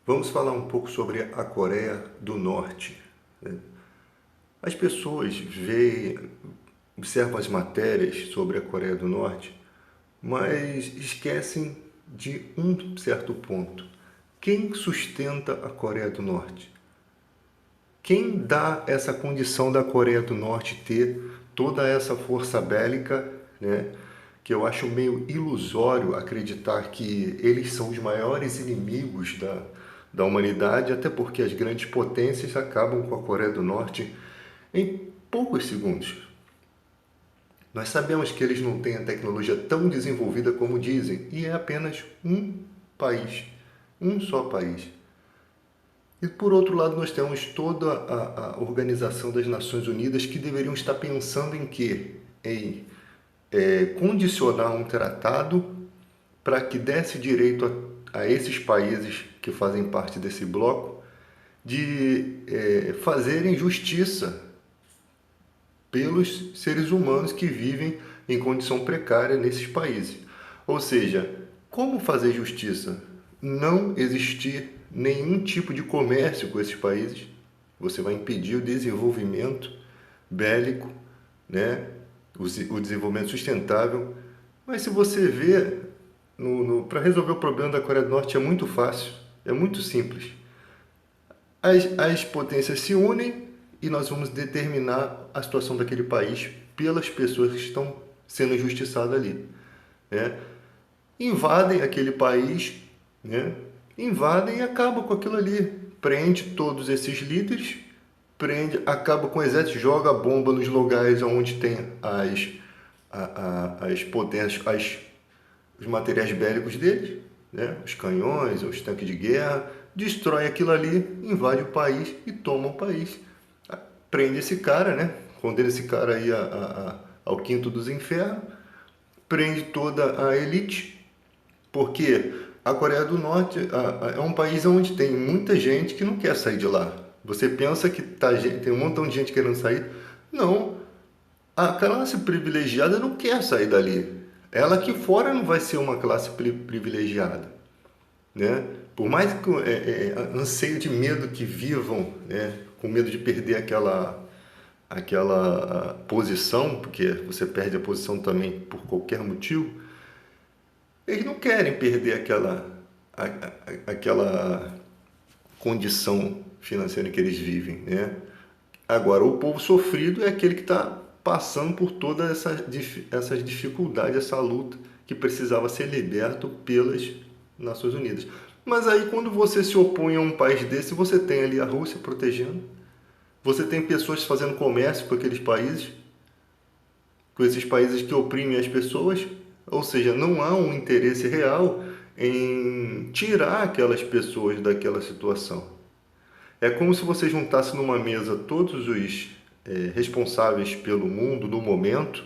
Vamos falar um pouco sobre a Coreia do Norte, né? As pessoas veem, observam as matérias sobre a Coreia do Norte, mas esquecem de um certo ponto. Quem sustenta a Coreia do Norte? Quem dá essa condição da Coreia do Norte ter toda essa força bélica, né? Que eu acho meio ilusório acreditar que eles são os maiores inimigos da humanidade, até porque as grandes potências acabam com a Coreia do Norte em poucos segundos. Nós sabemos que eles não têm a tecnologia tão desenvolvida como dizem, e é apenas um país, um só país. E por outro lado, nós temos toda a Organização das Nações Unidas que deveriam estar pensando em quê? Em condicionar um tratado para que desse direito a esses países que fazem parte desse bloco de fazerem justiça pelos seres humanos que vivem em condição precária nesses países. Ou seja, como fazer justiça? Não existir nenhum tipo de comércio com esses países. Você vai impedir o desenvolvimento bélico, né? O desenvolvimento sustentável. Mas se você vê, para resolver o problema da Coreia do Norte é muito fácil, é muito simples. As potências se unem e nós vamos determinar a situação daquele país pelas pessoas que estão sendo injustiçadas ali, né? Invadem aquele país, né? Invadem e acabam com aquilo ali. Prende todos esses líderes, prende, acaba com o exército, joga bomba nos lugares onde tem as potências, os materiais bélicos deles, né? Os canhões, os tanques de guerra, destrói aquilo ali, invade o país e toma o país. Prende esse cara, né? Condena esse cara aí ao quinto dos infernos, prende toda a elite, porque a Coreia do Norte é um país onde tem muita gente que não quer sair de lá. Você pensa que tem um montão de gente querendo sair? Não, a classe privilegiada não quer sair dali. Ela aqui fora não vai ser uma classe privilegiada, né? Por mais que anseio de medo que vivam, né? Com medo de perder aquela posição, porque você perde a posição também por qualquer motivo, eles não querem perder aquela condição financeira que eles vivem, né? Agora, o povo sofrido é aquele que está passando por todas essas dificuldades, essa luta que precisava ser liberto pelas Nações Unidas. Mas aí, quando você se opõe a um país desse, você tem ali a Rússia protegendo, você tem pessoas fazendo comércio com aqueles países, com esses países que oprimem as pessoas, ou seja, não há um interesse real em tirar aquelas pessoas daquela situação. É como se você juntasse numa mesa todos os responsáveis pelo mundo no momento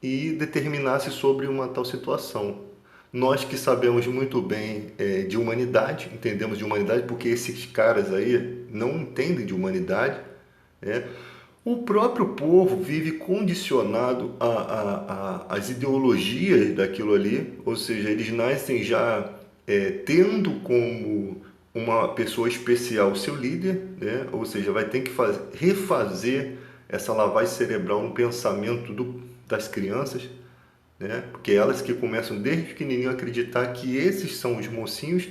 e determinasse sobre uma tal situação. Nós que sabemos muito bem de humanidade, entendemos de humanidade, porque esses caras aí não entendem de humanidade, né? O próprio povo vive condicionado às ideologias daquilo ali, ou seja, eles nascem já tendo como uma pessoa especial seu líder, né? Ou seja, vai ter que refazer essa lavagem cerebral no pensamento das crianças, né? Porque elas que começam desde pequenininho a acreditar que esses são os mocinhos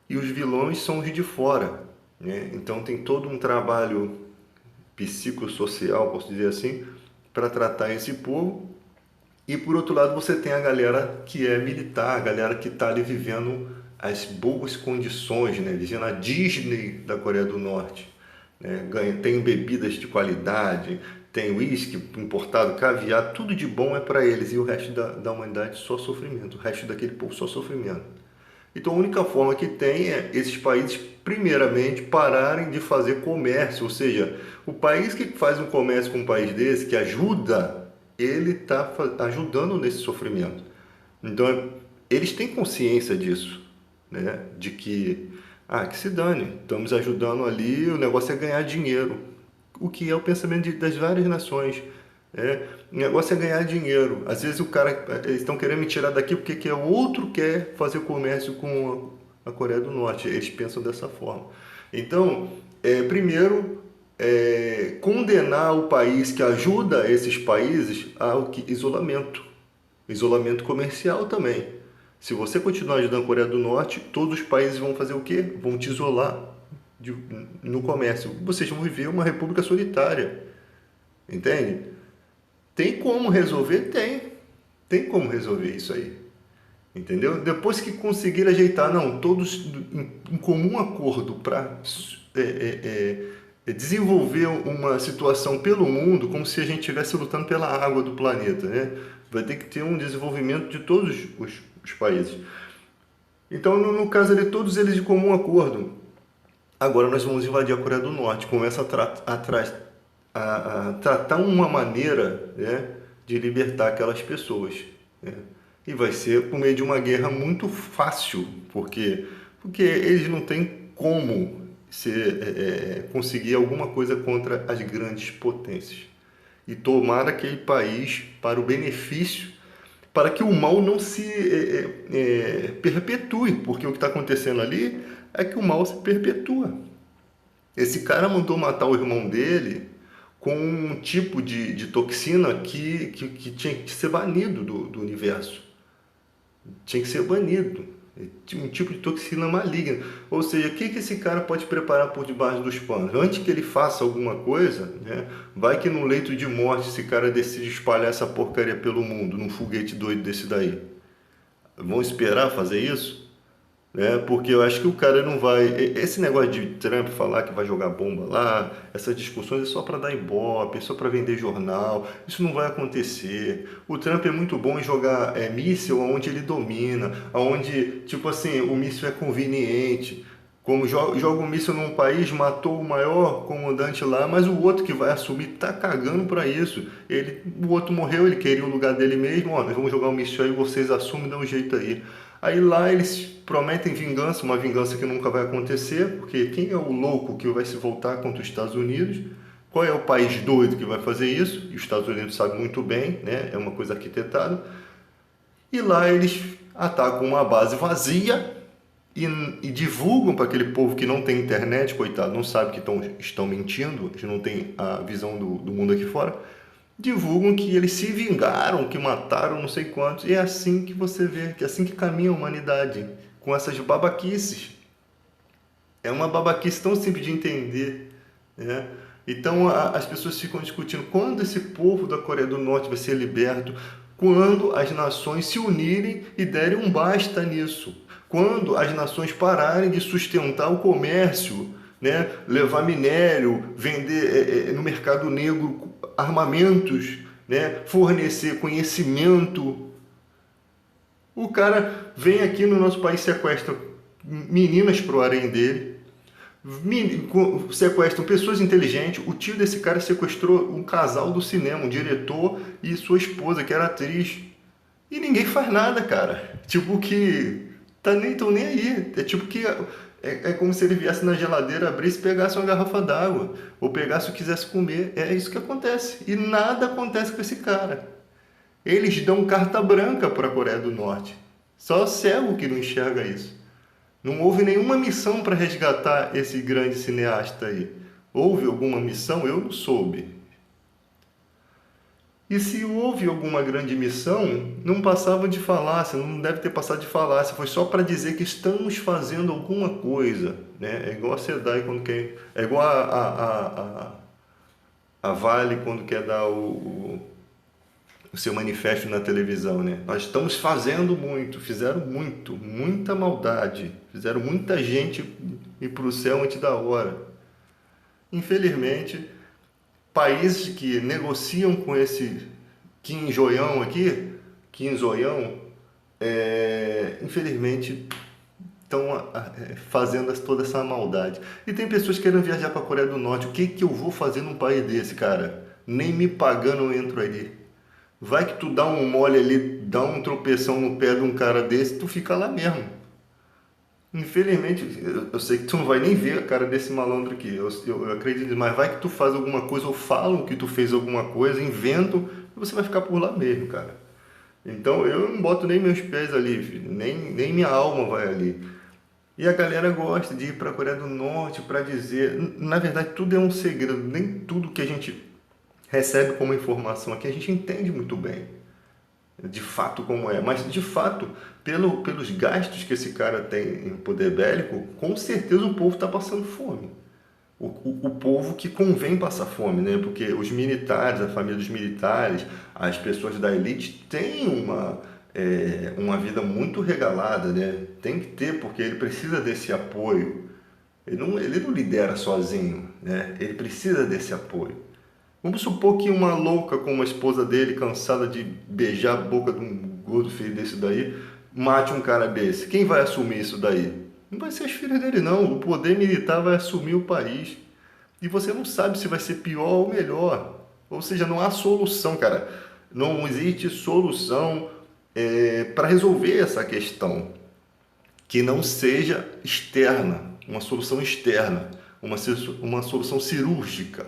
e os vilões são os de fora, né? Então tem todo um trabalho psicossocial, posso dizer assim, para tratar esse povo. E por outro lado você tem a galera que é militar, a galera que está ali vivendo as boas condições, né? Vivendo a Disney da Coreia do Norte, né? Tem bebidas de qualidade, tem uísque importado, caviar, tudo de bom é para eles, e o resto da humanidade só sofrimento, o resto daquele povo só sofrimento. Então a única forma que tem é esses países, primeiramente, pararem de fazer comércio, ou seja, o país que faz um comércio com um país desse, que ajuda, ele está ajudando nesse sofrimento. Então eles têm consciência disso, né? De que se dane, estamos ajudando ali, o negócio é ganhar dinheiro, o que é o pensamento das várias nações. O negócio é ganhar dinheiro. Às vezes eles estão querendo me tirar daqui porque o outro quer fazer comércio a Coreia do Norte. Eles pensam dessa forma. Então, primeiro, condenar o país que ajuda esses países ao isolamento. Isolamento comercial também. Se você continuar ajudando a Coreia do Norte, todos os países vão fazer o quê? Vão te isolar no comércio. Vocês vão viver uma república solitária. Entende? Tem como resolver? Tem. Tem como resolver isso aí. Entendeu? Depois que conseguir ajeitar, não, todos em comum acordo para desenvolver uma situação pelo mundo, como se a gente estivesse lutando pela água do planeta, né? Vai ter que ter um desenvolvimento de todos os países. Então, no caso ali, todos eles de comum acordo. Agora nós vamos invadir a Coreia do Norte. Começa a tratar uma maneira, né, de libertar aquelas pessoas, né? E vai ser por meio de uma guerra muito fácil, porque eles não têm como conseguir alguma coisa contra as grandes potências. E tomar aquele país para o benefício, para que o mal não se perpetue, porque o que está acontecendo ali é que o mal se perpetua. Esse cara mandou matar o irmão dele com um tipo de toxina que tinha que ser banido do universo. Tinha que ser banido. Um tipo de toxina maligna. Ou seja, o que esse cara pode preparar por debaixo dos panos? Antes que ele faça alguma coisa, né, vai que no leito de morte esse cara decide espalhar essa porcaria pelo mundo, num foguete doido desse daí. Vão esperar fazer isso? Porque eu acho que o cara não vai... Esse negócio de Trump falar que vai jogar bomba lá, essas discussões é só para dar ibope, é só para vender jornal. Isso não vai acontecer. O Trump é muito bom em jogar míssil onde ele domina, onde, tipo assim, o míssil é conveniente. Como joga um míssil num país, matou o maior comandante lá, mas o outro que vai assumir tá cagando para isso. O outro morreu, ele queria o lugar dele mesmo. Ó, nós vamos jogar um míssil aí, vocês assumem, dão um jeito aí. Aí lá eles prometem vingança, uma vingança que nunca vai acontecer, porque quem é o louco que vai se voltar contra os Estados Unidos? Qual é o país doido que vai fazer isso? E os Estados Unidos sabem muito bem, né? É uma coisa arquitetada. E lá eles atacam uma base vazia e divulgam para aquele povo que não tem internet, coitado, não sabe que estão mentindo, eles não têm a visão do mundo aqui fora. Divulgam que eles se vingaram, que mataram não sei quantos. E é assim que você vê, que é assim que caminha a humanidade, com essas babaquices. É uma babaquice tão simples de entender, né? Então as pessoas ficam discutindo quando esse povo da Coreia do Norte vai ser liberto, quando as nações se unirem e derem um basta nisso, quando as nações pararem de sustentar o comércio, né? Levar minério, vender no mercado negro armamentos, né? Fornecer conhecimento. O cara vem aqui no nosso país, sequestra meninas pro harém dele, sequestram pessoas inteligentes. O tio desse cara sequestrou um casal do cinema, um diretor e sua esposa, que era atriz. E ninguém faz nada, cara. Tipo que tão nem aí. É tipo que é como se ele viesse na geladeira, abrisse e pegasse uma garrafa d'água. Ou pegasse o que quisesse comer. É isso que acontece. E nada acontece com esse cara. Eles dão carta branca para a Coreia do Norte. Só cego que não enxerga isso. Não houve nenhuma missão para resgatar esse grande cineasta aí. Houve alguma missão? Eu não soube. E se houve alguma grande missão, não passava de falácia, não deve ter passado de falácia. Foi só para dizer que estamos fazendo alguma coisa, né? É igual a SEDAI quando quer... É igual a Vale quando quer dar o seu manifesto na televisão, né? Nós estamos fazendo muito, fizeram muito, muita maldade, fizeram muita gente ir para o céu antes da hora. Infelizmente, países que negociam com esse Kim Zoião aqui, Kim Zoião, infelizmente estão fazendo toda essa maldade. E tem pessoas que querem viajar para a Coreia do Norte. O que eu vou fazer num país desse, cara? Nem me pagando eu entro ali. Vai que tu dá um mole ali, dá um tropeção no pé de um cara desse, tu fica lá mesmo. Infelizmente, eu sei que tu não vai nem ver a cara desse malandro aqui, eu acredito, mas vai que tu faz alguma coisa ou falam que tu fez alguma coisa, inventam, e você vai ficar por lá mesmo, cara. Então eu não boto nem meus pés ali, filho, nem minha alma vai ali. E a galera gosta de ir para a Coreia do Norte para dizer, na verdade tudo é um segredo, nem tudo que a gente recebe como informação aqui a gente entende muito bem, de fato como é, mas de fato, pelos gastos que esse cara tem em poder bélico, com certeza o povo está passando fome. O povo que convém passar fome, né? Porque os militares, a família dos militares, as pessoas da elite têm uma vida muito regalada, né? Tem que ter, porque ele precisa desse apoio. Ele não lidera sozinho, né? Ele precisa desse apoio. Vamos supor que uma louca como a esposa dele, cansada de beijar a boca de um gordo filho desse daí, mate um cara desse. Quem vai assumir isso daí? Não vai ser as filhas dele, não. O poder militar vai assumir o país. E você não sabe se vai ser pior ou melhor. Ou seja, não há solução, cara. Não existe solução para resolver essa questão que não seja externa, uma solução externa, uma solução cirúrgica.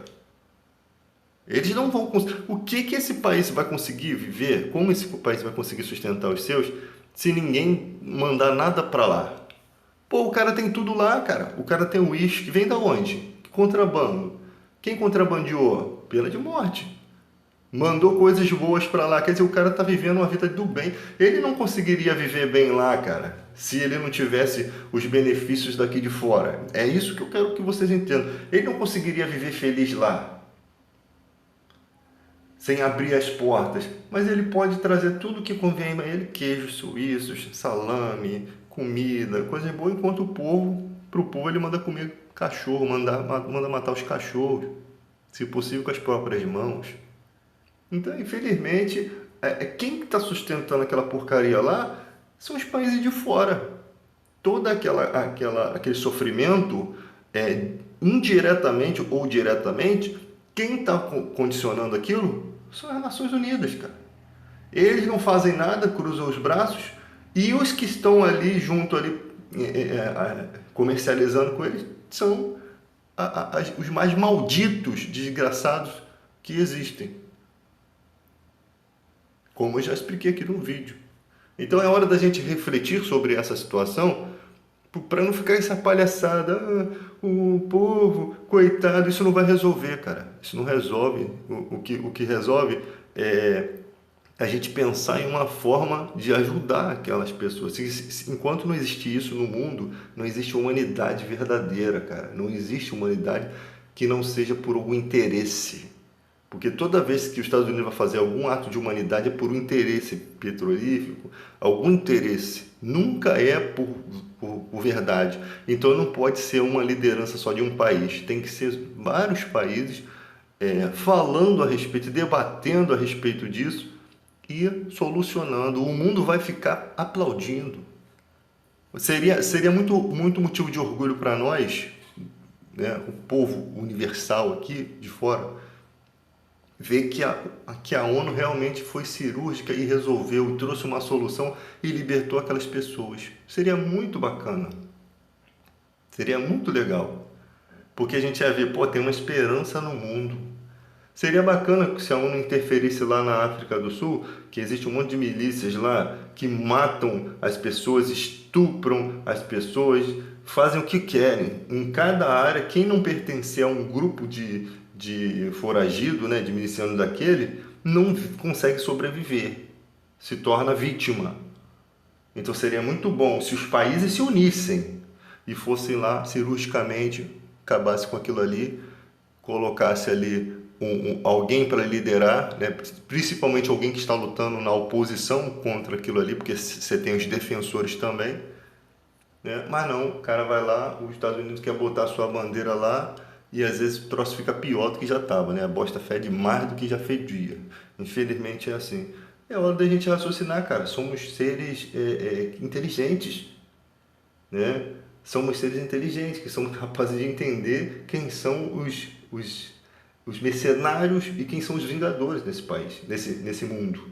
Eles não vão conseguir. O que esse país vai conseguir viver? Como esse país vai conseguir sustentar os seus se ninguém mandar nada para lá? Pô, o cara tem tudo lá, cara. O cara tem o uísque. Vem da onde? Contrabando. Quem contrabandeou? Pena de morte. Mandou coisas boas para lá. Quer dizer, o cara tá vivendo uma vida do bem. Ele não conseguiria viver bem lá, cara, se ele não tivesse os benefícios daqui de fora. É isso que eu quero que vocês entendam. Ele não conseguiria viver feliz lá, sem abrir as portas, mas ele pode trazer tudo que convém a ele, queijos suíços, salame, comida, coisa boa, enquanto pro povo ele manda comer cachorro, manda matar os cachorros, se possível com as próprias mãos. Então, infelizmente, quem está sustentando aquela porcaria lá são os países de fora. Todo aquele sofrimento, indiretamente ou diretamente, quem está condicionando aquilo são as Nações Unidas, cara. Eles não fazem nada, cruzam os braços, e os que estão ali junto, ali, comercializando com eles, são os mais malditos, desgraçados que existem. Como eu já expliquei aqui no vídeo. Então é hora da gente refletir sobre essa situação, para não ficar essa palhaçada, o povo, coitado, isso não vai resolver, cara. Isso não resolve. O que resolve é a gente pensar em uma forma de ajudar aquelas pessoas. Enquanto não existir isso no mundo, não existe humanidade verdadeira, cara. Não existe humanidade que não seja por algum interesse. Porque toda vez que os Estados Unidos vai fazer algum ato de humanidade é por um interesse petrolífico, algum interesse. Nunca é por verdade. Então não pode ser uma liderança só de um país. Tem que ser vários países falando a respeito, debatendo a respeito disso e solucionando. O mundo vai ficar aplaudindo. Seria muito, muito motivo de orgulho para nós, né, o povo universal aqui de fora, ver que a ONU realmente foi cirúrgica e resolveu, e trouxe uma solução e libertou aquelas pessoas. Seria muito bacana. Seria muito legal. Porque a gente ia ver, pô, tem uma esperança no mundo. Seria bacana se a ONU interferisse lá na África do Sul, que existe um monte de milícias lá que matam as pessoas, estupram as pessoas, fazem o que querem. Em cada área, quem não pertencer a um grupo de foragido, né, de miliciano daquele, não consegue sobreviver, se torna vítima. Então seria muito bom se os países se unissem e fossem lá cirurgicamente, acabasse com aquilo ali, colocasse ali alguém para liderar, né, principalmente alguém que está lutando na oposição contra aquilo ali, porque você tem os defensores também, né? Mas não, o cara vai lá, os Estados Unidos quer botar a sua bandeira lá, e às vezes o troço fica pior do que já estava, né? A bosta fede mais do que já fedia. Infelizmente é assim. É hora da gente raciocinar, cara. Somos seres inteligentes, né? Somos seres inteligentes, que somos capazes de entender quem são os mercenários e quem são os vingadores desse país, nesse mundo.